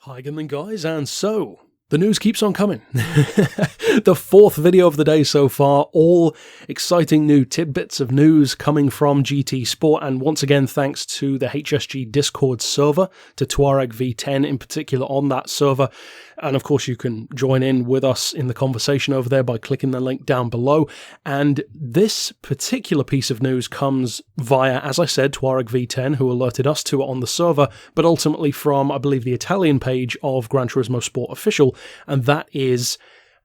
Hi again then guys, and so, the news keeps on coming. The fourth video of the day so far, all exciting new tidbits of news coming from GT Sport, and once again thanks to the HSG Discord server, to Touareg V10 in particular on that server, and of course you can join in with us in the conversation over there by clicking the link down below. And this particular piece of news comes via, as I said, Touareg V10, who alerted us to it on the server, but ultimately from, I believe, the Italian page of Gran Turismo Sport Official, and that is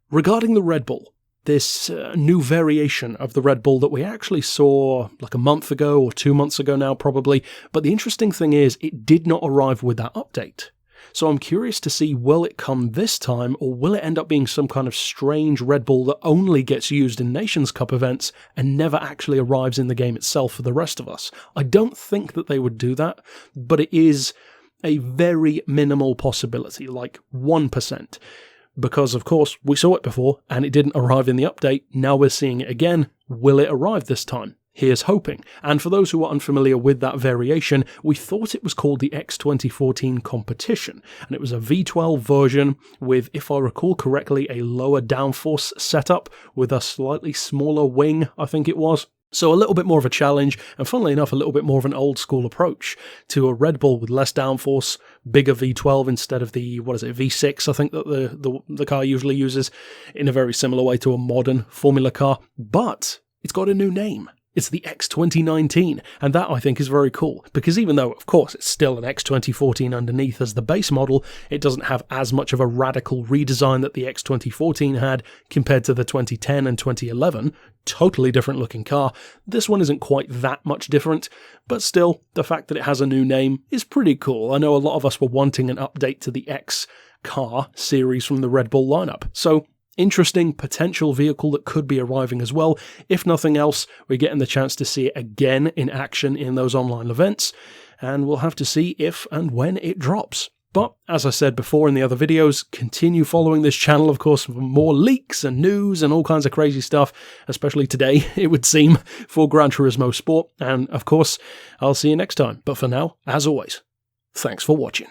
regarding the RedBull. This new variation of the RedBull that we actually saw like a month ago or 2 months ago now probably, but the interesting thing is it did not arrive with that update. So I'm curious to see, will it come this time, or will it end up being some kind of strange RedBull that only gets used in Nations Cup events and never actually arrives in the game itself for the rest of us? I don't think that they would do that, but it is a very minimal possibility, like 1%. Because, of course, we saw it before, and it didn't arrive in the update. Now we're seeing it again. Will it arrive this time? Here's hoping. And for those who are unfamiliar with that variation, we thought it was called the X2014 Competition, and it was a V12 version with, if I recall correctly, a lower downforce setup with a slightly smaller wing, I think it was. So a little bit more of a challenge, and funnily enough, a little bit more of an old school approach to a RedBull with less downforce, bigger V12 instead of the, V6, I think that the car usually uses, in a very similar way to a modern Formula car. But it's got a new name. It's the X2019, and that I think is very cool, because even though, of course, it's still an X2014 underneath as the base model, it doesn't have as much of a radical redesign that the X2014 had compared to the 2010 and 2011. Totally different looking car. This one isn't quite that much different, but still, the fact that it has a new name is pretty cool. I know a lot of us were wanting an update to the X car series from the RedBull lineup, so interesting potential vehicle that could be arriving as well. If nothing else, we're getting the chance to see it again in action in those online events, and we'll have to see if and when it drops. But, as I said before in the other videos, continue following this channel, of course, for more leaks and news and all kinds of crazy stuff, especially today, it would seem, for Gran Turismo Sport. And, of course, I'll see you next time. But for now, as always, thanks for watching.